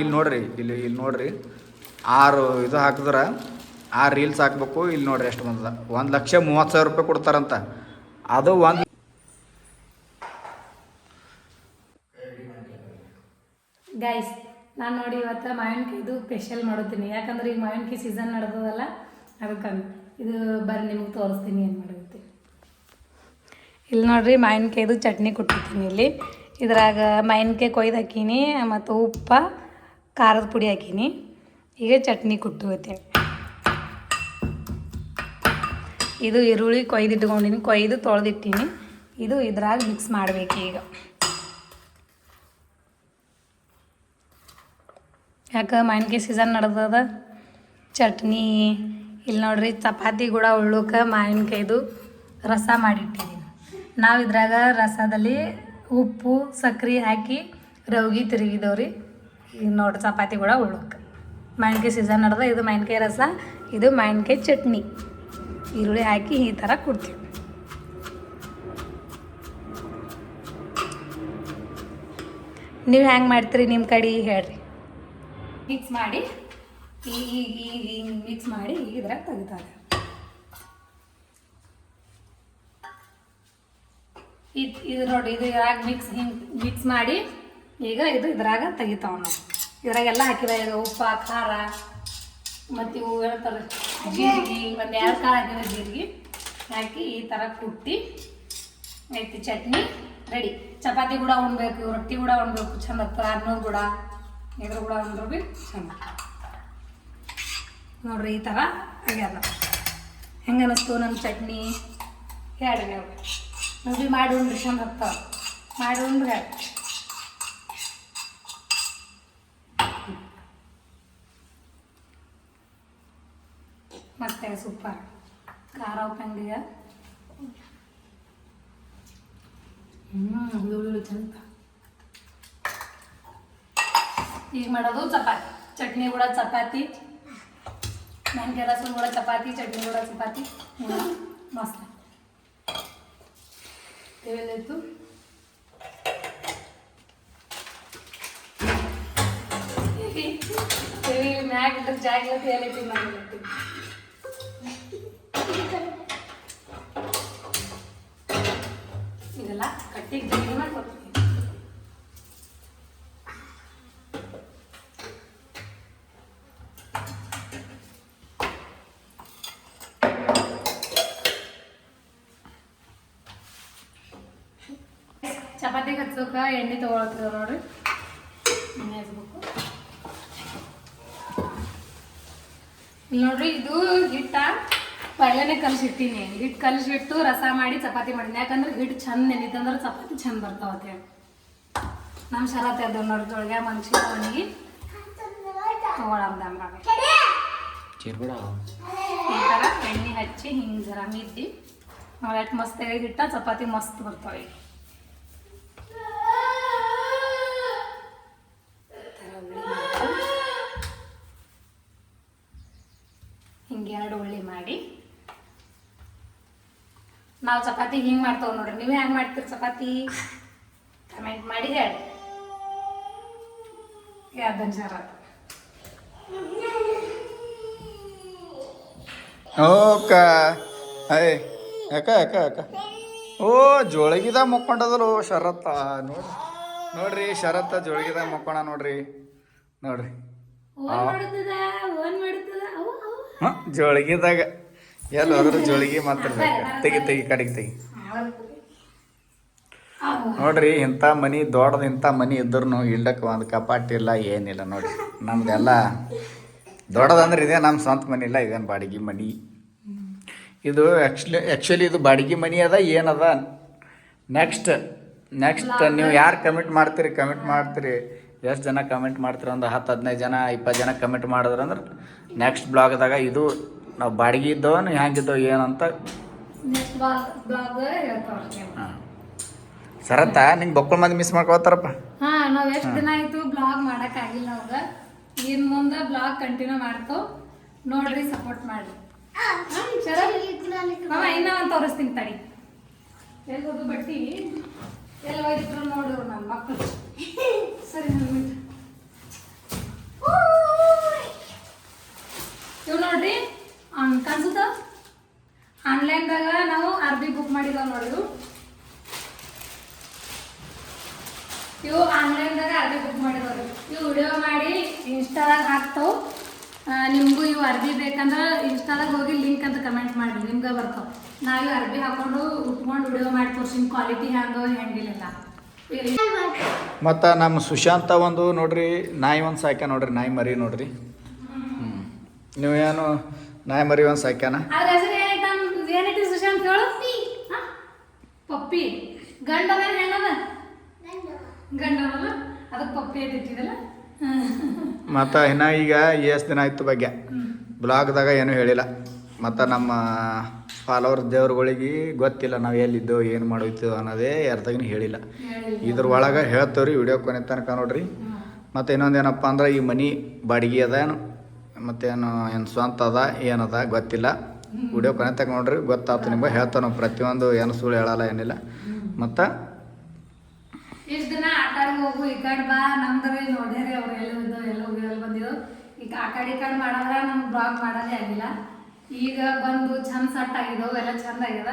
ಇಲ್ಲಿ ನೋಡ್ರಿ, ಇಲ್ಲಿ ನೋಡ್ರಿ 6 ಇದು ಹಾಕಿದ್ರೆ 6 ರೀಲ್ಸ್ ಹಾಕ್ಬೇಕು. ಇಲ್ಲಿ ನೋಡ್ರಿ ಎಷ್ಟು ಬಂದದ, 1,30,000 ರೂಪಾಯಿ ಕೊಡ್ತಾರಂತ. ಅದು ಗೈಸ್ ನಾನು ನೋಡಿ ಇವತ್ತು ಮಾವಿನಕಾಯಿದು ಸ್ಪೆಷಲ್ ಮಾಡುತ್ತೀನಿ. ಯಾಕಂದ್ರೆ ಈಗ ಮಾವಿನಕಾಯಿ ಸೀಸನ್ ನಡೆದದಲ್ಲ, ಅದಕ್ಕೆ ಇದು ಬರ್ರಿ ನಿಮಗೆ ತೋರಿಸ್ತೀನಿ ಏನು ಮಾಡಿರ್ತೀನಿ. ಇಲ್ಲಿ ನೋಡ್ರಿ ಮಾವಿನಕಾಯಿದು ಚಟ್ನಿ ಕೊಟ್ಟಿರ್ತೀನಿ. ಇಲ್ಲಿ ಇದ್ರಾಗ ಮಾವಿನಕಾಯಿ ಕೊಯ್ದು ಹಾಕೀನಿ, ಮತ್ತು ಉಪ್ಪ ಖಾರದ ಪುಡಿ ಹಾಕೀನಿ. ಈಗ ಚಟ್ನಿ ಕುಟ್ಟುತ್ತೇವೆ. ಇದು ಈರುಳ್ಳಿ ಕೊಯ್ದಿಟ್ಕೊಂಡಿನಿ, ಕೊಯ್ದು ತೊಳೆದಿಟ್ಟೀನಿ. ಇದು ಇದ್ರಾಗ ಮಿಕ್ಸ್ ಮಾಡಬೇಕು ಈಗ. ಯಾಕೆ ಮಾವಿನಕಾಯಿ ಸೀಸನ್ ನಡೆದದ. ಚಟ್ನಿ ಇಲ್ಲಿ ನೋಡ್ರಿ, ಚಪಾತಿ ಕೂಡ ಉಳ್ಳೋಕೆ ಮಾವಿನಕಾಯ್ದು ರಸ ಮಾಡಿಟ್ಟಿದ್ದೀನಿ. ನಾವು ಇದ್ರಾಗ ರಸದಲ್ಲಿ ಉಪ್ಪು ಸಕ್ಕರೆ ಹಾಕಿ ರವ್ಗೆ ತಿರುಗಿದವ್ರಿ. ಈಗ ನೋಡ್ರಿ ಚಪಾತಿ ಕೂಡ ಉಳ್ಳೋಕೆ ಮಾವಿನಕಾಯಿ ಸೀಸನ್ ನಡೆದ. ಇದು ಮಾವಿನಕಾಯಿ ರಸ, ಇದು ಮಾವಿನಕಾಯಿ ಚಟ್ನಿ. ಈರುಳ್ಳಿ ಹಾಕಿ ಈ ಥರ ಕೊಡ್ತೀವಿ. ನೀವು ಹೆಂಗೆ ಮಾಡ್ತೀರಿ ನಿಮ್ಮ ಕಡೆ ಹೇಳ್ರಿ. ಮಿಕ್ಸ್ ಮಾಡಿ ಈಗ ಮಿಕ್ಸ್ ಮಾಡಿ ಈಗ ಇದ್ರಾಗ ತೆಗಿತಾರೆ. ಇದು ನೋಡಿ, ಇದು ಇದ್ರಾಗ ಮಿಕ್ಸ್ ಮಾಡಿ ಈಗ ಇದು ಇದ್ರಾಗ ತೆಗಿತಾವ. ನಾವು ಇದ್ರಾಗೆಲ್ಲ ಹಾಕಿದ. ಈಗ ಉಪ್ಪ ಖಾರ ಮತ್ತು ಇವು ಹೇಳ್ತಾರೆ ಜೀರಿಗೆ, ಒಂದು 2 ಕಾಳು ಹಾಕಿದ ಜೀರಿಗೆ ಹಾಕಿ ಈ ಥರ ಕುಟ್ಟಿ ಐತಿ. ಚಟ್ನಿ ರೆಡಿ. ಚಪಾತಿ ಕೂಡ ಉಣ್ಬೇಕು, ರೊಟ್ಟಿ ಕೂಡ ಉಣ್ಬೇಕು, ಚಂದ ಆಗ್ತದೆ. ಅನ್ನದ ಕೂಡ ಇದ್ರ ಕೂಡ ಉಂಡ್ರು ಭೀ ಚಂದ. ನೋಡ್ರಿ ಈ ಥರ ಆಗ್ಯದ. ಹೆಂಗೆ ಅನ್ನಿಸ್ತು ನಮ್ಮ ಚಟ್ನಿ ಹೇಳ್ರಿ. ನೀವು ಭೀ ಮಾಡಿ ಉಂಡ್ರಿ, ಚಂದ ಆಗ್ತಾವೆ. ಮಾಡಿ ಉಂಡ್ರಿ ಹೇಳಿ. ಮತ್ತೆ ಸೂಪರ್ ಖಾರ ಉಪ್ಪಂಗಿಗೆ ಚಂದ. ಈಗ ಮಾಡೋದು ಚಪಾತಿ. ಚಟ್ನಿ ಕೂಡ ಚಪಾತಿ, ಮಾವಿನಕಾಯಿ ರಸ ಕೂಡ ಚಪಾತಿ, ಚಟ್ನಿ ಕೂಡ ಚಪಾತಿ. ಮಸ್ತ್ ಇವೆಲ್ಲಾಯ್ತು. ಮ್ಯಾಗ ಇದ್ರೆ ಜಾಗ್ಲತಿ ಎಲ್ಲೈತಿ ಮಾಡಿರ್ತೀವಿ. ಇದೆಲ್ಲ ಕಟ್ಟಿಗೆ ಜಲ್ದಿ ಮಾಡ್ಕೊಡ್ತೀವಿ. ಚಪಾತಿಗೆ ಹಚ್ಚೋಕೆ ಎಣ್ಣೆ ತೊಗೊಳತ್ತದ ನೋಡ್ರಿ. ಎಣ್ಣೆ ಹಚ್ಬೇಕು. ಇಲ್ಲಿ ನೋಡ್ರಿ, ಇದು ಹಿಟ್ಟ ಪೈಲನೆ ಕಲಸಿಟ್ಟಿನಿ. ಹಿಟ್ಟು ಕಲಸಿಟ್ಟು ರಸ ಮಾಡಿ ಚಪಾತಿ ಮಾಡಿನಿ. ಯಾಕಂದ್ರೆ ಹಿಟ್ಟು ಚಂದ ನೆನಿತಂದ್ರೆ ಚಪಾತಿ ಚಂದ ಬರ್ತಾವತ್ತೆ. ನಮ್ಮ ಶರತ್ ಎದ್ದು ನೋಡ್ರಿ, ಜೊಳಗೆ ಮನುಷ್ಯ ಒಣಗಿ ತೊಗೊಳಂದ ಈ ಥರ ಎಣ್ಣೆ ಹಚ್ಚಿ ಹಿಂಗೆ ಜರ ಮಿದ್ದಿ ನೋಡಿ ಎಷ್ಟು ಮಸ್ತ್ ಹಿಟ್ಟ ಚಪಾತಿ ಮಸ್ತ್ ಬರ್ತಾವೆ. ಹಿಂಗೆ 2 ಉಳ್ಳಿ ಮಾಡಿ ನಾವು ಚಪಾತಿ ಹಿಂಗೆ ಮಾಡ್ತಾವೆ ನೋಡ್ರಿ. ನೀವು ಹೆಂಗೆ ಮಾಡ್ತೀರಿ ಚಪಾತಿ ಕಮೆಂಟ್ ಮಾಡಿ ಹೇಳಿ. ಯಾವ್ದನ್ ಶರತ್ ಓಕ ಯಾಕ ಯಾಕ ಯಾಕ ಓ ಜೋಳಗಿದಾಗ ಮಕ್ಕೊಂಡದಲ್ಲ ಶರತ್ತ. ನೋಡ್ರಿ ಶರತ್ತ ಜೋಳಗಿದಾಗ ಮಕ್ಕೋಣ ನೋಡ್ರಿ. ನೋಡ್ರಿ ಜೋಳಗಿದಾಗ ಎಲ್ಲ ಹೋದ್ರು ಜೋಳಿಗೆ ಮಾತ್ರ ತೆಗಿ ಕಡೆಗೆ ನೋಡ್ರಿ. ಇಂಥ ಮನಿ ದೊಡ್ಡದು, ಇಂಥ ಮನಿ ಇದ್ರೂ ಇಲ್ಲಕ್ಕೆ ಒಂದು ಕಪಾಟಿ ಇಲ್ಲ, ಏನಿಲ್ಲ ನೋಡ್ರಿ. ನಮ್ದೆಲ್ಲ ದೊಡ್ಡದಂದ್ರೆ ಇದೆ, ನಮ್ಮ ಸ್ವಂತ ಮನಿ ಇಲ್ಲ, ಇದೇನು ಬಾಡಿಗೆ ಮನಿ. ಇದು ಆ್ಯಕ್ಚುಲಿ ಇದು ಬಾಡಿಗೆ ಮನಿ ಅದ ಏನದ. ನೆಕ್ಸ್ಟ್ ನೀವು ಯಾರು ಕಮೆಂಟ್ ಮಾಡ್ತೀರಿ ಎಷ್ಟು ಜನ ಕಮೆಂಟ್ ಮಾಡ್ತೀರಿ, ಒಂದು 10-15 ಜನ 20 ಜನ ಕಮೆಂಟ್ ಮಾಡಿದ್ರಂದ್ರೆ ನೆಕ್ಸ್ಟ್ ಬ್ಲಾಗ್ದಾಗ ಇದು ನಾವು ಬಾಡಿಗೆ ಇದ್ದವ ಹೆಂಗಿದ್ದವು ಏನಂತ. ಹಾಂ ಸರತ್ತ ನಿಂಗೆ ಬಕ್ಕಳ ಮಂದಿ ಮಿಸ್ ಮಾಡ್ಕೋತಾರಪ್ಪ. ಹಾಂ ನಾವು ಎಷ್ಟು ದಿನ ಆಯಿತು ಬ್ಲಾಗ್ ಮಾಡೋಕ್ಕಾಗಿಲ್ಲ. ಅವಾಗ ಇನ್ನು ಮುಂದೆ ಬ್ಲಾಗ್ ಕಂಟಿನ್ಯೂ ಮಾಡ್ತೋ ನೋಡ್ರಿ, ಸಪೋರ್ಟ್ ಮಾಡಿರಿ. ಇನ್ನೂ ಒಂದು ತೋರಿಸ್ತೀನಿ ತಡಿ. ಎಲ್ಲಿ ಹೋದು ಬಟ್ಟಿ ಎಲ್ಲ ಒಯ್ದಿಟ್ರು ನೋಡಿದ್ರು ನನ್ನ ಮಕ್ಕಳು. ಸರಿ ಇನ್ಸ್ಟಾದಾಗ ಹಾಕ್ತಾವೆ. ನಿಮಗೂ ಇವು ಅರ್ಬಿ ಬೇಕಂದ್ರೆ ಇನ್ಸ್ಟಾದಾಗ ಹೋಗಿ ಲಿಂಕ್ ಅಂತ ಕಮೆಂಟ್ ಮಾಡಿ, ನಿಮ್ಗೆ ಬರ್ತಾವೆ. ನಾವು ಅರ್ಬಿ ಹಾಕೊಂಡು ಉಟ್ಕೊಂಡು ವಿಡಿಯೋ ಮಾಡಿ ತೋರಿಸಿನ ಕ್ವಾಲಿಟಿ ಹ್ಯಾಂಗೋ ಹೆಂಗಿಲ್ಲ. ಮತ್ತು ನಮ್ಮ ಸುಶಾಂತ ಒಂದು ನೋಡ್ರಿ ನಾಯಿ ಒಂದು ಸಾಕ್ಯ ನೋಡ್ರಿ, ನಾಯಿ ಮರಿ ನೋಡ್ರಿ. ನೀವು ಏನು ನಾಯಿ ಮರಿ ಒಂದು ಸಾಕ್ಯಾನ? ಅದ್ರ ಹೆಸರು ಏನೈತಿ ಸುಶಾಂತ್ ಹೇಳು? ಪಪ್ಪಿ. ಗಂಡದ ಹೆಣ್ಣದ? ಗಂಡವಲ್ಲ, ಅದಕ್ಕೆ ಪಪ್ಪಿ ಅಂತ ಇಟ್ಟಿದಲ್ಲ. ಮತ್ತು ಇನ್ನು ಈಗ ಎಷ್ಟು ದಿನ ಆಯ್ತು ಬಗ್ಗೆ ಬ್ಲಾಗ್ದಾಗ ಏನೂ ಹೇಳಿಲ್ಲ. ಮತ್ತು ನಮ್ಮ ಫಾಲೋವರ್ ದೇವ್ರುಗಳಿಗೆ ಗೊತ್ತಿಲ್ಲ ನಾವು ಎಲ್ಲಿದ್ದೋ ಏನು ಮಾಡೋಯ್ತು ಅನ್ನೋದೇ ಯಾರ್ದಾಗೂ ಹೇಳಿಲ್ಲ. ಇದ್ರ ಒಳಗೆ ಹೇಳ್ತೇವ್ರಿ ವಿಡಿಯೋ ಕೊನೆ ತನಕ ನೋಡ್ರಿ. ಮತ್ತು ಇನ್ನೊಂದು ಏನಪ್ಪ ಅಂದ್ರೆ ಈ ಮನೆ ಬಾಡಿಗೆ ಅದ ಮತ್ತೇನು ಏನು ಸ್ವಂತ ಅದ ಏನದ ಗೊತ್ತಿಲ್ಲ. ವಿಡಿಯೋ ಕೊನೆ ತನಕ ನೋಡ್ರಿ, ಗೊತ್ತಾಯ್ತು ನಿಮ್ಗೆ. ಹೇಳ್ತಾವೆ ನಾವು ಪ್ರತಿಯೊಂದು ಏನು ಸುಳ್ಳು ಹೇಳಲ್ಲ ಏನಿಲ್ಲ. ಮತ್ತು ಇಷ್ಟು ದಿನ ಆ ಕಡೆ ಹೋಗು ಈ ಕಡೆ ಬಾ ನಮ್ದ್ರೆ ನೋಡ್ಯಾರಿ ಅವ್ರು ಎಲ್ಲ ಹೋಗಿರಲ್ಲ ಬಂದಿದ್ದು. ಈಗ ಆ ಕಡೆ ಈ ಕಡೆ ಮಾಡಿದ್ರೆ ನಮ್ಗೆ ಬ್ಲಾಗ್ ಮಾಡೋದೇ ಆಗಿಲ್ಲ. ಈಗ ಬಂದು ಚಂದ ಸಟ್ ಆಗಿದ್ದವು, ಎಲ್ಲ ಚಂದ ಆಗ್ಯದ.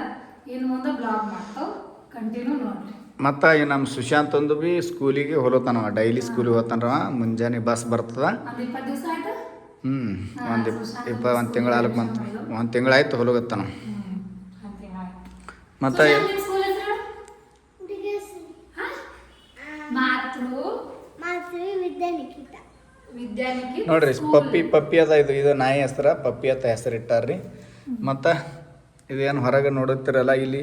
ಇನ್ನು ಮುಂದೆ ಬ್ಲಾಗ್ ಮಾಡ್ತಾವೆ, ಕಂಟಿನ್ಯೂ ನೋಡ್ರಿ. ಮತ್ತು ಈ ನಮ್ಮ ಸುಶಾಂತ್ ಒಂದು ಭೀ ಸ್ಕೂಲಿಗೆ ಹೊಲತಾನವ, ಡೈಲಿ ಸ್ಕೂಲಿಗೆ ಹೋಗ್ತಾನವ. ಮುಂಜಾನೆ ಬಸ್ ಬರ್ತದ. ಒಂದು 20 ದಿವಸ ಆಯ್ತು. ಒಂದು ತಿಂಗಳಾಲಕ್ಕೆ ಬಂತು, ಒಂದು ತಿಂಗಳಾಯ್ತು ಹೊಲಗತ್ತಾನ. ಮತ್ತು ನೋಡ್ರಿ ಪಪ್ಪಿ ಅದ. ಇದು ನಾಯಿ ಹೆಸರ ಪಪ್ಪಿ ಅಂತ ಹೆಸರು ಇಟ್ಟಾರ್ರಿ. ಮತ್ತು ಇದೇನು ಹೊರಗೆ ನೋಡುತ್ತೀರಲ್ಲ, ಇಲ್ಲಿ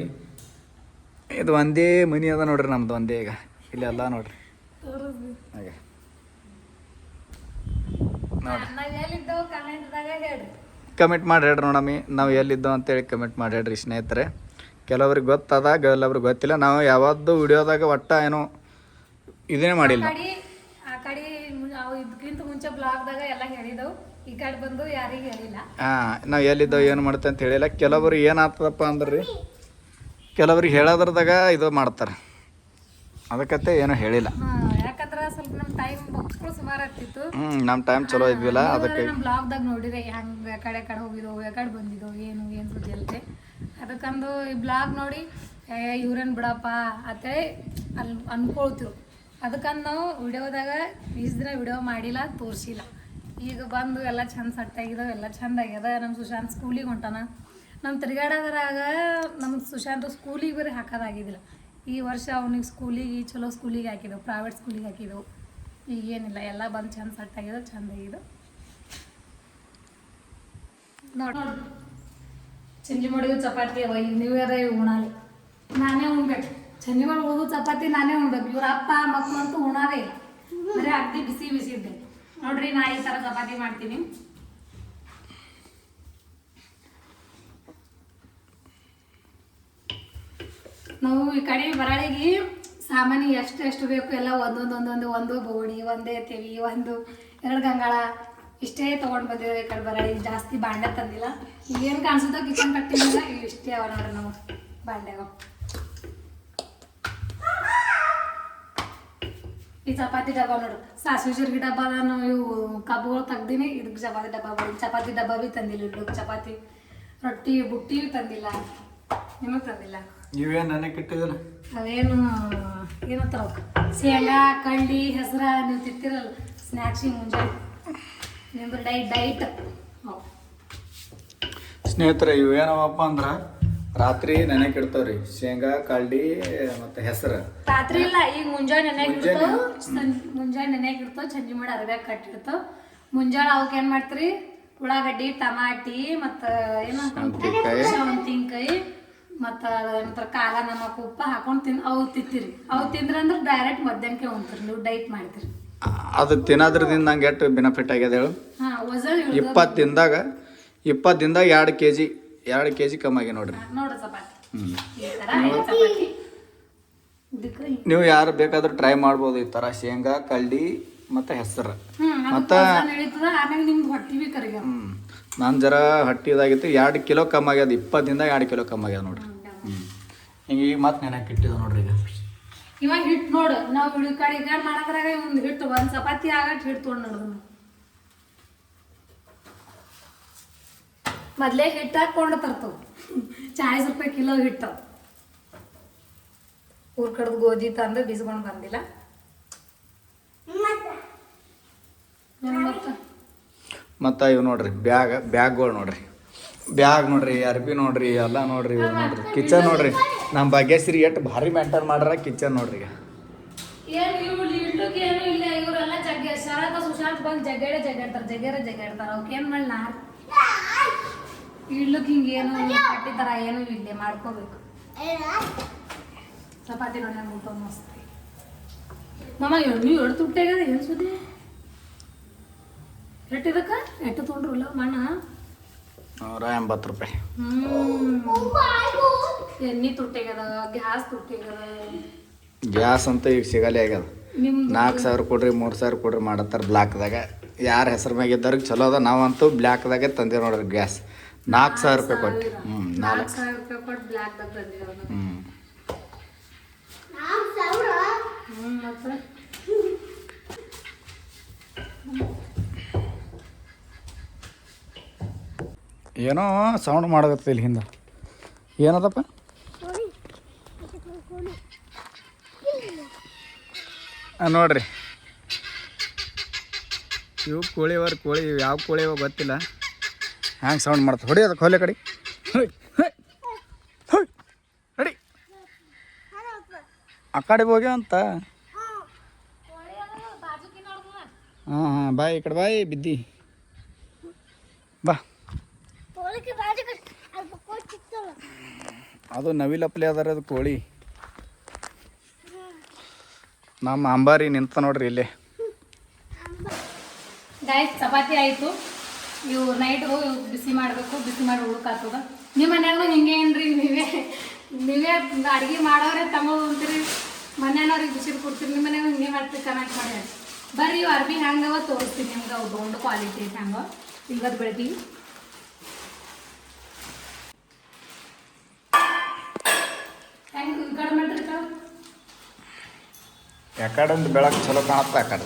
ಇದು ಒಂದೇ ಮನಿ ಅದ ನೋಡ್ರಿ ನಮ್ದು, ಒಂದೇ. ಈಗ ಇಲ್ಲಿ ಎಲ್ಲ ನೋಡ್ರಿ ಹಾಗೆ ಕಮೆಂಟ್ ಮಾಡಿ ಹೇಳ್ರಿ ನೋಡಮ್ಮಿ, ನಾವು ಎಲ್ಲಿದ್ದೋ ಅಂತೇಳಿ ಕಮೆಂಟ್ ಮಾಡಿ ಹೇಳ್ರಿ ಸ್ನೇಹಿತರೆ. ಕೆಲವ್ರಿಗೆ ಗೊತ್ತದ, ಕೆಲವ್ರಿಗೆ ಗೊತ್ತಿಲ್ಲ. ನಾವು ಯಾವತ್ತೂ ವಿಡಿಯೋದಾಗ ಒಟ್ಟ ಏನೋ ಇದೇ ಮಾಡಿಲ್ಲ. ಆ ಕಡೆ ಇದಕ್ಕಿಂತ ಮುಂಚೆ ಬ್ಲಾಗ್ದಾಗ ಎಲ್ಲ ಹೇಳಿದವು, ಈ ಕಡೆ ಬಂದು ಯಾರಿಗೆ ಹೇಳಿಲ್ಲ. ನಾವು ಎಲ್ಲಿದ್ದೋ ಏನು ಮಾಡ್ತೇವೆ ಅಂತ ಹೇಳಿಲ್ಲ. ಕೆಲವ್ರಿಗೆ ಏನಾಗ್ತದಪ್ಪ ಅಂದ್ರೆ ಕೆಲವ್ರಿಗೆ ಹೇಳೋದ್ರದಾಗ ಇದು ಮಾಡ್ತಾರೆ, ಅದಕ್ಕತ್ತೆ ಏನೂ ಹೇಳಿಲ್ಲ. ಯಾಕಂದ್ರೆ ಸ್ವಲ್ಪ ನಮ್ಮ ಟೈಮ್ ಬಾಕ್ಸ್ಗಳು ಸುಮಾರು ಆಗ್ತಿತ್ತು. ನಮ್ಮ ಟೈಮ್ ಚಲೋ ಇದ್ವಿಲ್ಲ, ಅದಕ್ಕೆ ನಮ್ಮ ಬ್ಲಾಗ್ದಾಗ ನೋಡಿದ್ರೆ ಹೆಂಗೆ ಕಡೆ ಹೋಗಿದ್ದವು, ಯಾಕಡೆ ಬಂದಿದ್ದವು, ಏನು ಸುದ್ದಿ ಅಲ್ತೆ. ಅದಕ್ಕಂದು ಈ ಬ್ಲಾಗ್ ನೋಡಿ ಇವ್ರೇನು ಬಿಡಪ್ಪ ಅಂತೇಳಿ ಅನ್ಕೊಳ್ತೀವಿ. ಅದಕ್ಕಂದು ನಾವು ವಿಡಿಯೋದಾಗ ಇಷ್ಟು ದಿನ ವಿಡಿಯೋ ಮಾಡಿಲ್ಲ, ತೋರಿಸಿಲ್ಲ. ಈಗ ಬಂದು ಎಲ್ಲ ಚಂದ ಸೆಟ್ ಆಗಿದಾವೆ, ಎಲ್ಲ ಚಂದ ಆಗ್ಯದ. ನಮ್ಮ ಸುಶಾಂತ್ ಸ್ಕೂಲಿಗೆ ಹೊಂಟಾನ. ನಮ್ಮ ತಿರುಗಾಡೋದ್ರಾಗ ನಮ್ಮ ಸುಶಾಂತ್ ಸ್ಕೂಲಿಗೆ ಬರೀ ಹಾಕೋದಾಗಿದ್ದಿಲ್ಲ. ಈ ವರ್ಷ ಅವನಿಗೆ ಸ್ಕೂಲಿಗೆ ಚಲೋ ಸ್ಕೂಲಿಗೆ ಹಾಕಿದೆವು, ಪ್ರೈವೇಟ್ ಸ್ಕೂಲಿಗೆ ಹಾಕಿದೆವು. ಈಗೇನಿಲ್ಲ, ಎಲ್ಲ ಬಂದು ಚಂದ ಸೆಟ್ ಆಗಿದಾವೆ, ಚಂದ ಆಗಿದ್ದು ನೋಡಿ. ಚಂಜಿ ಮಾಡಿದ ಚಪಾತಿ ಅವ, ಈಗ ನ್ಯೂ ಇಯರ್ ಉಣಾಲಿ ನಾನೇ ಉಣ್ಬೇಕು. ಚಂಜಿ ಮಾಡಿ ಉಳಿದು ಚಪಾತಿ ನಾನೇ ಉಣ್ಬೇಕು. ಇವ್ರ ಅಪ್ಪ ಮಕ್ಕಳಂತೂ ಉಣಾದೇ ಇಲ್ಲ, ಬರೀ ಅಗ್ದಿ ಬಿಸಿ ಬಿಸಿ ಇದ್ದೆ ನೋಡ್ರಿ. ನಾ ಈ ಥರ ಚಪಾತಿ ಮಾಡ್ತೀನಿ. ನಾವು ಈ ಕಡೆ ಬರಾಳಿಗೆ ಸಾಮಾನ್ಯ ಎಷ್ಟು ಬೇಕು ಎಲ್ಲ ಒಂದು ಬೋಡಿ, ಒಂದೇ ತೆವಿ, 2 ಗಂಗಾಳ ಇಷ್ಟೇ ತೊಗೊಂಡು ಬಂದಿದ್ದೇವೆ. ಈ ಕಡೆ ಬರಾಳಿಗೆ ಜಾಸ್ತಿ ಬಾಂಡೆ ತಂದಿಲ್ಲ. ಏನು ಕಾಣಿಸುತ್ತೋ ಕಿಚನ್ ಕಟ್ಟಿಲ್ಲ, ಇಷ್ಟೇ ಅವ ನೋಡ್ರಿ ನಾವು ಬಾಂಡೆಗ. ಈ ಚಪಾತಿ ಡಬ್ಬ ನೋಡು, ಸಾಸಿವೆ ಜೀರಿಗೆ ಡಬ್ಬ ನಾನು ಇವು ಕಬ್ಬುಗಳು ತೆಗ್ದೀನಿ. ಇದಕ್ಕೆ ಚಪಾತಿ ಡಬ್ಬ ಮಾಡಿ, ಚಪಾತಿ ಡಬ್ಬ ಭೀ ತಂದಿಲ್ಲ. ಇಡ್ಲಿಕ್ಕೆ ಚಪಾತಿ ರೊಟ್ಟಿ ಬುಟ್ಟಿ ತಂದಿಲ್ಲ, ನಿಮಗೆ ತಂದಿಲ್ಲ. ಇವೇನು ನನಗೆ ಇಟ್ಟಿದ್ದಲ್ಲ, ಅವೇನು ಏನಂತಾರ ಶೇಂಗಾ ಕಳ್ಳಿ ಹೆಸರ ನೀವು ತಿಂತಿರಲ್ಲ ಸ್ನ್ಯಾಕ್ಸಿಗೆ ಮುಂಜಾನೆ ನಿಮ್ದು ಡೈಟ್. ಸ್ನೇಹಿತರೆ ಇವೇನವಪ್ಪ ಅಂದ್ರೆ ರಾತ್ರಿ ನೆನೆಗೆ ಇಡ್ತಾವ್ರಿ, ಶೇಂಗಾ ಕಳ್ಳಿ ಮತ್ತು ಹೆಸರು. ರಾತ್ರಿ ಇಲ್ಲ, ಈಗ ಮುಂಜಾನೆ ನೆನೆಗೆ ಇಡ್ತಾವ. ಚಂಜಿ ಮಾಡಿ ಅರ್ಬ್ಯಾಗ ಕಟ್ಟಿಡ್ತಾವ. ಮುಂಜಾನೆ ಅವಕ್ಕೆ ಏನು ಮಾಡ್ತೀರಿ, ಉಳ್ಳಾಗಡ್ಡಿ, ಟಮಾಟಿ ಮತ್ತು ಏನು ಸೌಂತಿನ್ಕಾಯಿ ಮತ್ತು ಏನಂತಾರೆ ಕಾಲ, ನಮಕ್ ಉಪ್ಪ ಹಾಕೊಂಡು ಅವು ತಿಂತೀರಿ. ಅವು ತಿಂದ್ರಂದ್ರೆ ಡೈರೆಕ್ಟ್ ಮಧ್ಯಾಹ್ನಕ್ಕೆ ಉಣ್ತೀರಿ, ನೀವು ಡೈಟ್ ಮಾಡ್ತೀರಿ. ಅದು ತಿನ್ನೋದ್ರದಿಂದ ನಂಗೆ ಎಷ್ಟು ಬೆನಿಫಿಟ್ ಆಗ್ಯದ ಹೇಳು. 20 ದಿನದಾಗ 2 ಕೆಜಿ ಕಮ್ಮಿ ಆಗಿ ನೋಡ್ರಿ. ನೀವು ಯಾರು ಬೇಕಾದ್ರೂ ಟ್ರೈ ಮಾಡ್ಬೋದು ಈ ಥರ ಶೇಂಗಾ ಕಳ್ಳಿ ಮತ್ತು ಹೆಸರು. ಮತ್ತು ನಾನು ಜರ ಹೊಟ್ಟಿ ಇದಾಗಿತ್ತು, 2 ಕಿಲೋ ಕಮ್ಮಿ ಆಗ್ಯದ. 20 ದಿನದಾಗ 2 ಕಿಲೋ ಕಮ್ಮಿ ಆಗ್ಯದ ನೋಡ್ರಿ. ಈಗ ಮತ್ತೆ ನೆನಕ್ಕೆ ಇಟ್ಟಿದ ನೋಡ್ರಿ. ಇವಾಗ ಹಿಟ್ಟು ನೋಡು, ನಾವು ಈ ಕಡೆ ಮಾಡೋದ್ರಾಗ ಒಂದು ಹಿಟ್ಟು ಒಂದು ಚಪಾತಿ ಆಗಟ್ಟು ಹಿಟ್ಟು ತೊಗೊಂಡು ನೋಡೋದು. ಮೊದಲೇ ಹಿಟ್ಟು ಹಾಕೊಂಡು ತರ್ತವು, 40 ರೂಪಾಯಿ ಕಿಲೋ ಹಿಟ್ಟು. ಊರ್ ಕಡ್ದು ಗೋಧಿ ತಂದು ಬಿಸ್ಕೊಂಡು ಬಂದಿಲ್ಲ. ಮತ್ತೆ ಮತ್ತು ಇವು ನೋಡ್ರಿ ಬ್ಯಾಗ್ಗಳು ನೋಡ್ರಿ, ಬ್ಯಾಗ್ ನೋಡ್ರಿ, ಅರ್ಬಿ ನೋಡ್ರಿ, ಎಲ್ಲ ನೋಡ್ರಿ, ಇವು ನೋಡ್ರಿ, ಕಿಚನ್ ನೋಡ್ರಿ. ನಮ್ಮ ಭಾಗ್ಯಶ್ರೀ ಎಷ್ಟು ಭಾರಿ ಮೇಂಟೈನ್ ಮಾಡ್ರ ಕಿಚನ್ ನೋಡ್ರಿ. ಈಗ ಏನು ಇಲ್ಲ, ಇವರೆಲ್ಲ ಶರತ್ ಸುಶಾಂತ್ ಬಂದು ಜಗ್ಗಾಡ್ತಾರ ಅವ್ಕೆ ಏನು ಮಾಡಿ ನಾ ಇಡ್ಲಕ್ಕೆ ಹಿಂಗೆ ಏನು ಕಟ್ಟಿದಾರ ಏನು ಇಲ್ಲೇ ಮಾಡ್ಕೋಬೇಕು. ಚಪಾತಿ ನೋಡಿ ಊಟ ಮಸ್ತ್ ಮಾಮ. ನೀವು ಎರಡು ತುಟ್ಟಾಗ್ಯದ ಏನು ಸುದ್ದಿ ಎಟ್ಟಿದಕ್ಕ ಎಟ್ಟು ತೊಗೊಂಡ್ರಲ್ಲ ಮಣ್ಣ ₹180. ಎಣ್ಣೆ ತುಟ್ಟಾಗ್ಯದ, ಗ್ಯಾಸ್ ತುಟ್ಟಾಗ್ಯದ. ಗ್ಯಾಸ್ ಅಂತ ಈಗ ಸಿಗಲೇ ಆಗ್ಯದ. 4,000 ಕೊಡ್ರಿ 3,000 ಕೊಡ್ರಿ ಮಾಡತ್ತಾರ ಬ್ಲ್ಯಾಕ್ದಾಗ. ಯಾರ ಹೆಸರು ಮ್ಯಾಗ ಇದ್ದವ್ರಿಗೆ ಚಲೋ ಅದ. ನಾವಂತೂ ಬ್ಲ್ಯಾಕ್ದಾಗೆ ತಂದೇವು ನೋಡ್ರಿ ಗ್ಯಾಸ್. 4,000 ರೂಪಾಯಿ ಕೊಟ್ಟು. 4,000 ರೂಪಾಯಿ ಕೊಟ್ಟು ಬ್ಲ್ಯಾಕ್ದಾಗ ತಂದೇವು. ಮತ್ತೆ ಏನೋ ಸೌಂಡ್ ಮಾಡಕತ್ತ ಇಲ್ಲಿ ಹಿಂದೆ. ಏನದಪ್ಪ? ನೋಡ್ರಿ ಇವು ಕೋಳಿ ಇವು ಯಾವ ಕೋಳಿ ಅವ ಗೊತ್ತಿಲ್ಲ, ಹ್ಯಾಂಗೆ ಸೌಂಡ್ ಮಾಡ್ತಾರೆ. ಹೊಡಿ ಅದಕ್ಕೆ ಹೊಲೆ ಕಡೆ ಹೊಡಿ ಆ ಕಡೆ ಹೋಗ್ಯ ಅಂತ. ಹಾಂ ಬಾಯ್ ಈ ಕಡೆ ಬಾಯ್ ಬಿದ್ದಿ ಬಾ. ಅದು ನವಿಲಪ್ಲೆ ಅದಾರ ಅದು ಕೋಳಿ. ನಮ್ಮ ಅಂಬಾರಿ ನಿಂತ ನೋಡ್ರಿ ಇಲ್ಲೇ. ಗಾಯ್ಸ್ ಚಪಾತಿ ಆಯಿತು. ಇವು ನೈಟ್ಗೂ ಬಿಸಿ ಮಾಡಬೇಕು, ಬಿಸಿ ಮಾಡಿ ಉಳ್ಕಾಗ್ತದ. ನಿಮ್ಮ ಮನ್ಯಾಗೂ ಹಿಂಗೆ ಏನ್ರಿ, ನೀವೇ ಅಡುಗೆ ಮಾಡೋರೆ ತಗೊಂಡು ಅಂತೀರಿ, ಮನೆಯವ್ರಿಗೆ ಬಿಸಿ ಕೊಡ್ತೀರಿ, ನಿಮ್ಮ ಮನ್ಯಾಗ ಹಿಂಗೆ ಮಾಡ್ತೀರಿ ಕಮೆಂಟ್ ಮಾಡಿ. ಬರ್ರಿ ಇವು ಅರ್ಬಿ ಹೆಂಗವ ತೋರಿಸ್ತೀನಿ ನಿಮ್ಗೆ. ಅವು ದೊಡ್ಡ ಕ್ವಾಲಿಟಿ ಹೆಂಗ ಇವತ್ತು ಬೆಳಿತೀವಿ. ಹೆಂಗೆ ಈ ಕಡೆ ಮಾಡ್ರಿ ಯಾಕಡೆ ಒಂದು ಬೆಳಕು ಚಲೋ ಕಾಣುತ್ತೆ ಆ ಕಡೆ.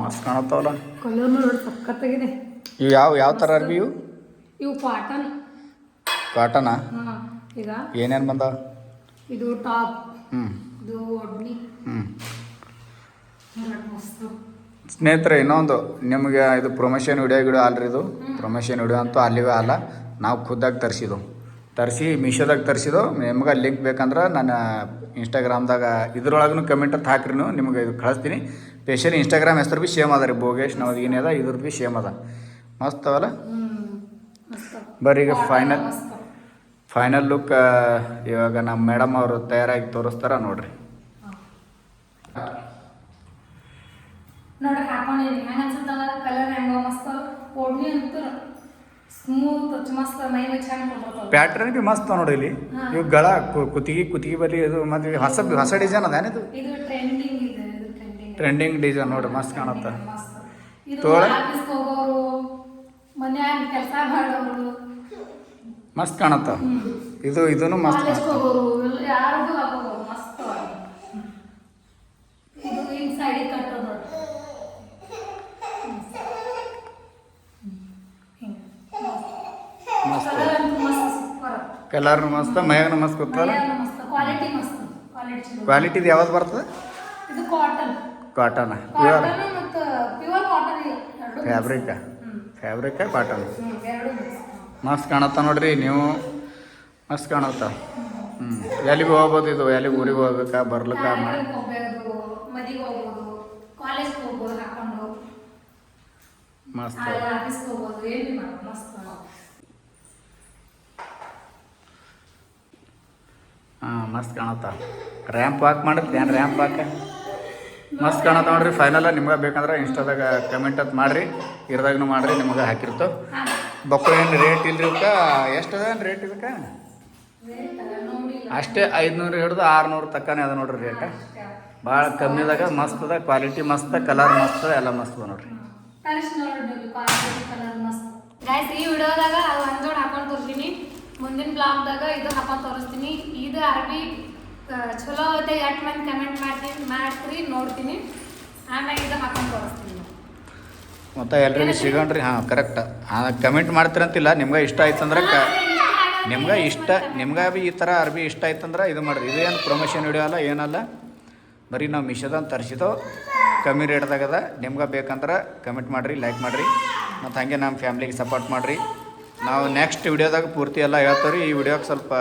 ಮಸ್ತ್ ಕಾಣುತ್ತಾವಲ್ಲ ಕಲರ್ ನೋಡಿ ಸಖತ್ತಾಗಿದೆ. ಇವು ಯಾವ ಥರ ಅರ್ಬಿ ಇವು? ಇವು ಕಾಟನಾ? ಹಾಂ. ಈಗ ಏನೇನು ಬಂದಾವ? ಇದು ಟಾಪ್, ಇದು ಒಡ್ನಿ. ಸ್ನೇಹಿತರೆ ಇನ್ನೊಂದು ನಿಮಗೆ ಇದು ಪ್ರಮೋಷನ್ ವಿಡಿಯೋ ಅಲ್ರಿ. ಇದು ಪ್ರಮೋಷನ್ ವಿಡಿಯೋ ಅಂತೂ ಅಲ್ಲಿವೇ ಅಲ್ಲ, ನಾವು ಖುದ್ದಾಗಿ ತರಿಸಿ ಮೀಶೋದಾಗ ತರಿಸಿದ್ದು. ನಿಮ್ಗೆ ಲಿಂಕ್ ಬೇಕಂದ್ರೆ ನಾನು ಇನ್ಸ್ಟಾಗ್ರಾಮ್ದಾಗ ಇದ್ರೊಳಗೂ ಕಮೆಂಟ್ ಅಂತ ಹಾಕ್ರಿ, ನಿಮ್ಗೆ ಇದು ಕಳಿಸ್ತೀನಿ. ಸ್ಪೆಷಲಿ ಇನ್ಸ್ಟಾಗ್ರಾಮ್ ಹೆಸರು ಭೀ ಸೇಮ್ ಅದ ರೀ, ಭೋಗೇಶ್ ನವದಗಿನಿ ಅದ, ಇದ್ರ ಭೀ ಸೇಮ್ ಅದ. ಮಸ್ತ್ ಅವಲ್ಲ. ಬರ್ರಿ ಈಗ ಫೈನಲ್ ಲುಕ್ ಇವಾಗ ನಮ್ಮ ಮೇಡಮ್ ಅವರು ತಯಾರಾಗಿ ತೋರಿಸ್ತಾರ ನೋಡ್ರಿ. ನೋಡ್ರಿ ಹಾಕೊಂಡಿನಿ ಹೆಂಗ ಅನ್ಸುತ್ತಲ್ಲ ಕಲರ್ ಹೆಂಗ ಮಸ್ತ್. ಓಡ್ನಿ ಅಂತೂ ಸ್ಮೂತ್ ಮಸ್ತ್, ಮೈ ಮೇಲೆ ಚೆನ್ನಾಗಿ ಪ್ಯಾಟ್ರನ್ ಭೀ ಮಸ್ತ್ ನೋಡ್ರಿ. ಇಲ್ಲಿ ಇವು ಗಳ ಕುತ್ತಿಗೆ ಬಲಿ ಇದು ಮತ್ತೆ ಹೊಸ ಡಿಸೈನ್ ಅದ ಏನಿದು? ಇದು ಟ್ರೆಂಡಿಂಗ್ ಇದೆ. ಟ್ರೆಂಡಿಂಗ್ ಡಿಸೈನ್ ನೋಡ್ರಿ, ಮಸ್ತ್ ಕಾಣುತ್ತೆ. ಹೋಗೋರು, ಮನ್ಯಾಗ ಕೆಲಸ ಮಾಡೋರು ಮಸ್ತ್ ಕಾಣುತ್ತ. ಇದೂ ಮಸ್ತ್ ಹೋಗೋರು ಯಾರಿಗೂ ಹಾಕೋರು ಮಸ್ತ್. ಇದು ಹಿಂಗ್ ಸೈಡಿಗೆ ಕಟ್ಟೋದು ಕಲರ್ ಮಸ್ತ್, ಮೈಯಾಗ ಮಸ್ತ್ ಗೊತ್ತಲ್ಲ. ಕ್ವಾಲಿಟಿ ಮಸ್ತ್, ಕ್ವಾಲಿಟಿದು ಯಾವ್ದು ಬರ್ತದೆ? ಇದು ಕಾಟನ್. ಕಾಟನ್ ಪ್ಯೂರ್ ಮತ್ತು ಪ್ಯೂರ್ ಕಾಟನ್ ಫ್ಯಾಬ್ರಿಕ್ ಕಾಟನ್ ಮಸ್ತ್ ಕಾಣುತ್ತ ನೋಡ್ರಿ. ನೀವು ಮಸ್ತ್ ಕಾಣುತ್ತ. ಎಲ್ಲಿಗೆ ಹೋಗ್ಬೋದು ಇದು? ಎಲ್ಲಿಗೆ ಊರಿಗೆ ಹೋಗ್ಬೇಕಾ ಬರ್ಲಿಕ್ಕ? ಮದಿಗೆ ಹೋಗ್ಬೋದು, ಕಾಲೇಜ್ಗೆ ಹೋಗ್ಬೋದು ಹಾಕೊಂಡು, ಮಸ್ತ್ ಆಫೀಸ್ಗೆ ಹೋಗ್ಬೋದು, ಏನು ಮಾಡೋದು ಮಸ್ತ್. ಹಾಂ ಮಸ್ತ್ ಕಾಣುತ್ತ. ರ್ಯಾಂಪ್ ವಾಕ್ ಮಾಡುತ್ತೆ ಏನು? ರ್ಯಾಂಪ್ ವಾಕ್ ಮಸ್ತ್ ಕಾಣುತ್ತ ನೋಡ್ರಿ. ಫೈನಲ್ ನಿಮ್ಗೆ ಬೇಕಂದ್ರೆ ಇನ್ಸ್ಟಾದಾಗ ಕಮೆಂಟ್ ಅಂತ ಮಾಡಿರಿ, ಇರ್ದಾಗೂ ಮಾಡಿರಿ, ನಿಮ್ಗೆ ಹಾಕಿರ್ತವೆ. ಬೊಕ್ಕಳು ಏನು ರೇಟ್ ಇಲ್ರಿ ಇವಕ್ಕೆ? ಎಷ್ಟು ಅದ ಏನು ರೇಟ್ ಇದಕ್ಕೆ? ಅಷ್ಟೇ 500 ಹಿಡಿದು 600 ತಕ್ಕನೇ ಅದ ನೋಡ್ರಿ ರೇಟ್. ಭಾಳ ಕಮ್ಮಿದಾಗ ಮಸ್ತ್ ಅದ, ಕ್ವಾಲಿಟಿ ಮಸ್ತ್, ಕಲರ್ ಮಸ್ತ್, ಎಲ್ಲ ಮಸ್ತ್ ಅದ ನೋಡ್ರಿ. ಗೈಸ್ ಈ ವಿಡಿಯೋದಾಗ ಅದು ಒಂದು ಜೋಡಿ ಹಾಕೊಂಡು ತೋರಿಸ್ತೀನಿ, ಮುಂದಿನ ಬ್ಲಾಗ್ದಾಗ ಇದು ಹಾಕೊಂಡು ತೋರಿಸ್ತೀನಿ. ಇದು ಅರ್ಬಿ ಚಲೋ ಐತೆ, ಎಷ್ಟು ಮಂದಿ ಕಮೆಂಟ್ ಮಾಡ್ತೀರಿ ನೋಡ್ತೀನಿ, ಆಮ್ಯಾಗ ಇದು ಹಾಕೊಂಡು ತೋರಿಸ್ತೀನಿ. ಮತ್ತು ಎಲ್ರಿಗೂ ಸಿಗೋಣ್ರಿ. ಹಾಂ ಕರೆಕ್ಟ್. ಕಮೆಂಟ್ ಮಾಡ್ತೀರಂತಿಲ್ಲ, ನಿಮ್ಗೆ ಇಷ್ಟ ಆಯ್ತು ಅಂದ್ರೆ ನಿಮ್ಗೆ ಭೀ ಈ ಥರ ಅರ್ಬಿ ಇಷ್ಟ ಆಯ್ತಂದ್ರೆ ಇದು ಮಾಡಿರಿ. ಇದೇನು ಪ್ರಮೋಷನ್ ವಿಡಿಯೋ ಅಲ್ಲ, ಏನಲ್ಲ. ಬರೀ ನಾವು ಮಿಶೋದಂತ ತರಿಸಿದೋ ಕಮ್ಮಿ ರೇಟ್ದಾಗದ. ನಿಮ್ಗೆ ಬೇಕಂದ್ರೆ ಕಮೆಂಟ್ ಮಾಡಿರಿ, ಲೈಕ್ ಮಾಡಿರಿ, ಮತ್ತು ಹಾಗೆ ನಮ್ಮ ಫ್ಯಾಮ್ಲಿಗೆ ಸಪೋರ್ಟ್ ಮಾಡಿರಿ. ನಾವು ನೆಕ್ಸ್ಟ್ ವಿಡಿಯೋದಾಗ ಪೂರ್ತಿ ಎಲ್ಲ ಹೇಳ್ತೀವಿ ರೀ. ಈ ವಿಡಿಯೋಗೆ ಸ್ವಲ್ಪ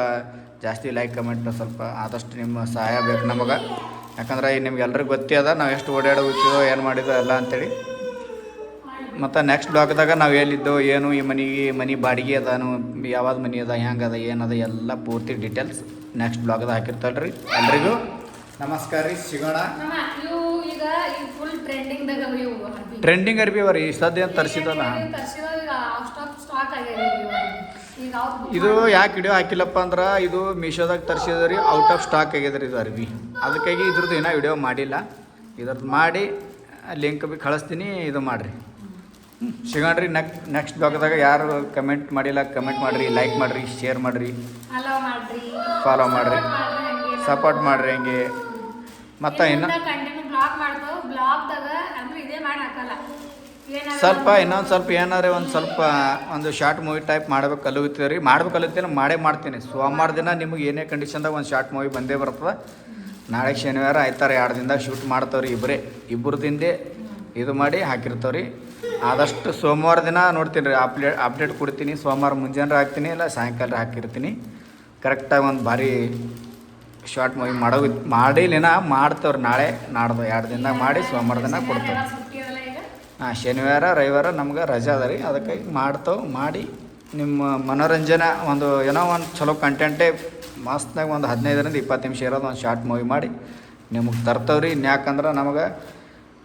ಜಾಸ್ತಿ ಲೈಕ್ ಕಮೆಂಟ್ ಸ್ವಲ್ಪ ಆದಷ್ಟು ನಿಮ್ಮ ಸಹಾಯ ಬೇಕು ನಮಗೆ. ಯಾಕಂದ್ರೆ ನಿಮ್ಗೆ ಎಲ್ರಿಗೂ ಗೊತ್ತೇ ಅದ ನಾವು ಎಷ್ಟು ಓಡಾಡೋಗ್ತೀವೋ ಏನು ಮಾಡಿದೋ ಎಲ್ಲ ಅಂತೇಳಿ. ಮತ್ತು ನೆಕ್ಸ್ಟ್ ಬ್ಲಾಗ್ದಾಗ ನಾವು ಎಲ್ಲಿದ್ದೋ ಏನು ಈ ಮನೆ ಬಾಡಿಗೆ ಅದಾನು, ಯಾವ್ದು ಮನೆ ಅದ, ಹೆಂಗೆ ಅದ, ಏನದ ಎಲ್ಲ ಪೂರ್ತಿ ಡೀಟೇಲ್ಸ್ ನೆಕ್ಸ್ಟ್ ಬ್ಲಾಗ್ದಾಗ ಹಾಕಿರ್ತಾಳೆ ರೀ. ಎಲ್ರಿಗೂ ನಮಸ್ಕಾರ ರೀ, ಸಿಗೋಣ. ಟ್ರೆಂಡಿಂಗ್ ಅರ್ಬಿ ಅವ ರೀ ಸದ್ಯ ಅಂತ ತರಿಸಿದಲ್ಲ. ಇದು ಯಾಕೆ ವಿಡಿಯೋ ಹಾಕಿಲ್ಲಪ್ಪ ಅಂದ್ರೆ ಇದು ಮೀಶೋದಾಗ ತರಿಸಿದ ರೀ, ಔಟ್ ಆಫ್ ಸ್ಟಾಕ್ ಆಗ್ಯದ ರೀ ಇದು ಅರ್ಬಿ. ಅದಕ್ಕಾಗಿ ಇದ್ರದ್ದು ಏನೋ ವಿಡಿಯೋ ಮಾಡಿಲ್ಲ. ಇದ್ರದ್ದು ಮಾಡಿ ಲಿಂಕ್ ಬಿ ಕಳಿಸ್ತೀನಿ, ಇದು ಮಾಡಿರಿ. ಸಿಗೋಣ್ರಿ ನೆಕ್ಸ್ಟ್ ಬ್ಲಾಗ್ದಾಗ. ಯಾರು ಕಮೆಂಟ್ ಮಾಡಿಲ್ಲ ಕಮೆಂಟ್ ಮಾಡಿರಿ, ಲೈಕ್ ಮಾಡಿರಿ, ಶೇರ್ ಮಾಡಿರಿ, ಫಾಲೋ ಮಾಡಿರಿ, ಸಪೋರ್ಟ್ ಮಾಡಿರಿ. ಹಂಗೆ ಮತ್ತು ಇನ್ನು ಸ್ವಲ್ಪ ಇನ್ನೊಂದು ಸ್ವಲ್ಪ ಏನಾರೆ ಒಂದು ಶಾರ್ಟ್ ಮೂವಿ ಟೈಪ್ ಮಾಡ್ಬೇಕು ಕಲಿತೀವಿ ರೀ. ಮಾಡೇ ಮಾಡ್ತೀನಿ. ಸೋಮವಾರ ದಿನ ನಿಮಗೆ ಏನೇ ಕಂಡೀಷನ್ದಾಗ ಒಂದು ಶಾರ್ಟ್ ಮೂವಿ ಬಂದೇ ಬರ್ತದೆ. ನಾಳೆ ಶನಿವಾರ ಆಯ್ತಾರೆ 2 ದಿನದಾಗ ಶೂಟ್ ಮಾಡ್ತಾವ್ರಿ. ಇಬ್ಬರದಿಂದೇ ಇದು ಮಾಡಿ ಹಾಕಿರ್ತಾವ್ರಿ. ಆದಷ್ಟು ಸೋಮವಾರ ದಿನ ನೋಡ್ತೀನಿ ರೀ, ಅಪ್ಡೇಟ್ ಕೊಡ್ತೀನಿ. ಸೋಮವಾರ ಮುಂಜಾನೆ ಹಾಕ್ತೀನಿ, ಇಲ್ಲ ಸಾಯಂಕಾಲ ಹಾಕಿರ್ತೀನಿ. ಕರೆಕ್ಟಾಗಿ ಒಂದು ಭಾರಿ ಶಾರ್ಟ್ ಮೂವಿ ಮಾಡಿಲಿನ ಮಾಡ್ತವ್ರಿ. ನಾಳೆ ನಾಡ್ದು 2 ದಿನದಾಗ ಮಾಡಿ ಸೋಮವಾರ ದಿನ ಕೊಡ್ತೇವೆ. ಶನಿವಾರ ರವಿವಾರ ನಮ್ಗೆ ರಜೆ ಅದ ರೀ. ಅದಕ್ಕಾಗಿ ಮಾಡಿ ನಿಮ್ಮ ಮನೋರಂಜನೆ ಏನೋ ಒಂದು ಚಲೋ ಕಂಟೆಂಟೇ ಮಸ್ತ್ನಾಗ ಒಂದು 15ರಿಂದ 20 ನಿಮಿಷ ಇರೋದು ಒಂದು ಶಾರ್ಟ್ ಮೂವಿ ಮಾಡಿ ನಿಮಗೆ ತರ್ತವ್ರಿ. ಇನ್ಯಾಕಂದ್ರೆ ನಮಗೆ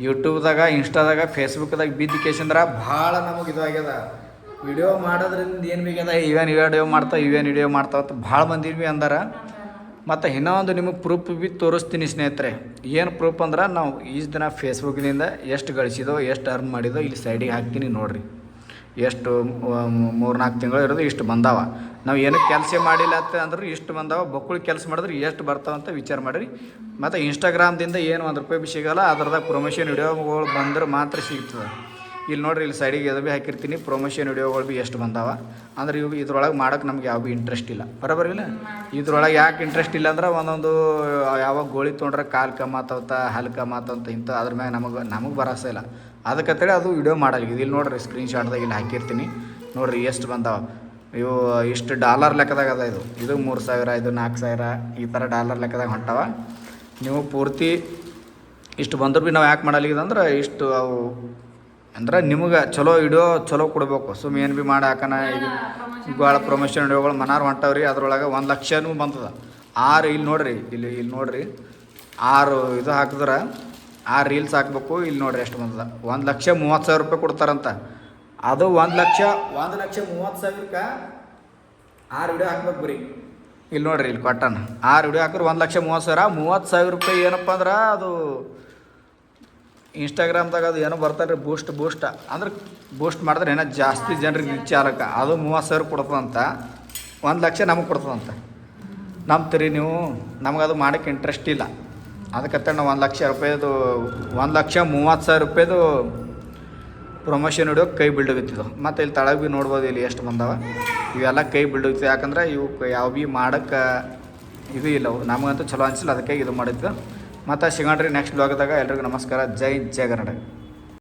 ಯೂಟ್ಯೂಬ್ದಾಗ, ಇನ್ಸ್ಟಾದಾಗ, ಫೇಸ್ಬುಕ್ದಾಗ ಬಿದ್ದಿಕೇಶಂದ್ರೆ ಭಾಳ ನಮಗೆ ಇದು ಆಗ್ಯದ. ವಿಡಿಯೋ ಮಾಡೋದ್ರಿಂದ ಏನು ಬೇಕದ, ಇವೇನು ವಿಡಿಯೋ ಮಾಡ್ತಾವ ಅಂತ ಭಾಳ ಮಂದಿ ಭೀ ಅಂದಾರ. ಮತ್ತು ಇನ್ನೊಂದು ನಿಮಗೆ ಪ್ರೂಫ್ ಭೀ ತೋರಿಸ್ತೀನಿ ಸ್ನೇಹಿತರೆ. ಏನು ಪ್ರೂಫ್ ಅಂದ್ರೆ ನಾವು ಈಸ್ ದಿನ ಫೇಸ್ಬುಕ್ನಿಂದ ಎಷ್ಟು ಗಳಿಸಿದೋ, ಎಷ್ಟು ಅರ್ನ್ ಮಾಡಿದೋ ಇಲ್ಲಿ ಸೈಡಿಗೆ ಹಾಕ್ತೀನಿ ನೋಡಿರಿ. ಎಷ್ಟು 3-4 ತಿಂಗಳು ಇರೋದು ಇಷ್ಟು ಬಂದಾವ. ನಾವು ಏನೂ ಕೆಲಸ ಮಾಡಿಲ್ಲ ಅಂದ್ರೆ ಇಷ್ಟು ಬಂದಾವ. ಬಕ್ಕುಳು ಕೆಲಸ ಮಾಡಿದ್ರೆ ಎಷ್ಟು ಬರ್ತಾವಂತ ವಿಚಾರ ಮಾಡಿರಿ. ಮತ್ತು ಇನ್ಸ್ಟಾಗ್ರಾಮ್ದಿಂದ ಏನು ₹1 ಭೀ ಸಿಗೋಲ್ಲ. ಅದ್ರದಾಗ ಪ್ರಮೋಷನ್ ವಿಡಿಯೋಗಳು ಬಂದ್ರೆ ಮಾತ್ರ ಸಿಗ್ತದೆ. ಇಲ್ಲಿ ನೋಡಿರಿ, ಇಲ್ಲಿ ಸೈಡಿಗೆ ಅದು ಭೀ ಹಾಕಿರ್ತೀನಿ. ಪ್ರಮೋಷನ್ ವಿಡಿಯೋಗಳು ಭೀ ಎಷ್ಟು ಬಂದಾವ ಅಂದ್ರೆ ಇದ್ರೊಳಗೆ ಮಾಡೋಕೆ ನಮ್ಗೆ ಯಾವ ಭೀ ಇಂಟ್ರೆಸ್ಟ್ ಇಲ್ಲ. ಬರೋಬರಿಲ್ಲ. ಇದ್ರೊಳಗೆ ಯಾಕೆ ಇಂಟ್ರೆಸ್ಟ್ ಇಲ್ಲ ಅಂದ್ರೆ ಒಂದೊಂದು ಯಾವಾಗ ಗೋಳಿ ತೊಗೊಂಡ್ರೆ ಕಾಲು ಕಮ್ಮಾತವತ್ತ, ಹಲ್ಲು ಕಮ್ಮಾತವಂತ ಇಂಥ ಅದ್ರ ಮ್ಯಾಗ ನಮಗೆ ಭರವಸ ಇಲ್ಲ. ಅದಕ್ಕಂತೇಳಿ ಅದು ವಿಡಿಯೋ ಮಾಡಲ್ಲ. ಇಲ್ಲಿ ನೋಡಿರಿ, ಸ್ಕ್ರೀನ್ಶಾಟ್ದಾಗ ಇಲ್ಲಿ ಹಾಕಿರ್ತೀನಿ ನೋಡಿರಿ ಎಷ್ಟು ಬಂದಾವ. ಇವು ಇಷ್ಟು ಡಾಲರ್ ಲೆಕ್ಕದಾಗ ಅದ. ಇದು 3000, ಇದು 4000, ಈ ಥರ ಡಾಲರ್ ಲೆಕ್ಕದಾಗ ಹೊಂಟಾವ. ನೀವು ಪೂರ್ತಿ ಇಷ್ಟು ಬಂದರೂ ಭೀ ನಾವು ಯಾಕೆ ಮಾಡಲಿಲ್ಲ ಅಂದ್ರೆ ಇಷ್ಟು ಅವು ಅಂದ್ರೆ ನಿಮಗೆ ಚಲೋ ವಿಡಿಯೋ ಚಲೋ ಕೊಡಬೇಕು. ಸುಮ್ಮನೆ ಏನು ಭೀ ಮಾಡಿ ಹಾಕೋಣ. ಇದು ಭಾಳ ಪ್ರಮೋಷನ್ ವಿಡಿಯೋಗಳು ಮನಾರು ಹೊಂಟವ್ರಿ. ಅದ್ರೊಳಗೆ 1 ಲಕ್ಷನೂ ಬಂತದ. 6 ಇಲ್ಲಿ ನೋಡಿರಿ, ಇಲ್ಲಿ ನೋಡಿರಿ 6 ಇದು ಹಾಕಿದ್ರೆ 6 ರೀಲ್ಸ್ ಹಾಕ್ಬೇಕು. ಇಲ್ಲಿ ನೋಡಿರಿ ಎಷ್ಟು ಬಂತದ. 1,30,000 ಕೊಡ್ತಾರಂತ. ಅದು 1,30,000ಕ್ಕೆ 6 ವಿಡಿಯೋ ಹಾಕ್ಬೇಕು ಬರೀ. ಇಲ್ಲಿ ನೋಡಿರಿ, ಇಲ್ಲಿ ಕೊಟ್ಟಾನ 6 ವಿಡಿಯೋ ಹಾಕಿದ್ರೆ 1,30,000. 30,000 ಏನಪ್ಪ ಅಂದ್ರೆ ಅದು ಇನ್ಸ್ಟಾಗ್ರಾಮ್ದಾಗ ಅದು ಏನೋ ಬರ್ತಾರೆ ರೀ, ಬೂಸ್ಟ್ ಅಂದ್ರೆ ಬೂಸ್ಟ್ ಮಾಡಿದ್ರೆ ಏನೋ ಜಾಸ್ತಿ ಜನರಿಗೆ ರೀಚ್ ಆಗಕ್ಕೆ ಅದು 30,000 ಕೊಡ್ತದಂತ. 1 ಲಕ್ಷ ನಮಗೆ ಕೊಡ್ತದಂತ. ನಂಬ್ತೀರಿ ನೀವು? ನಮಗದು ಮಾಡೋಕ್ಕೆ ಇಂಟ್ರೆಸ್ಟ್ ಇಲ್ಲ. ಅದಕ್ಕೆ ನಾವು ₹1,30,000 ಪ್ರಮೋಷನ್ ವಿಡಿಯೋ ಕೈ ಬಿಲ್ಡೋಗಿತ್ತಿದ್ದು. ಮತ್ತು ಇಲ್ಲಿ ತಳಗೆ ಭೀ ನೋಡ್ಬೋದು, ಇಲ್ಲಿ ಎಷ್ಟು ಬಂದಾವ. ಇವೆಲ್ಲ ಕೈ ಬಿಲ್ಡೋಗಿತ್ತು. ಯಾಕಂದ್ರೆ ಇವು ಯಾವ ಭೀ ಮಾಡೋಕ್ಕೆ ಇದು ಇಲ್ಲ. ನಮಗಂತೂ ಚಲೋ ಅನಿಸಿಲ್ಲ, ಅದಕ್ಕೆ ಇದು ಮಾಡಿದ್ದು. ಮತ್ತು ಸಿಗೋಣ್ರಿ ನೆಕ್ಸ್ಟ್ ಬ್ಲಾಗ್ದಾಗ. ಎಲ್ರಿಗೂ ನಮಸ್ಕಾರ. ಜೈ ಕರ್ನಾಟಕ.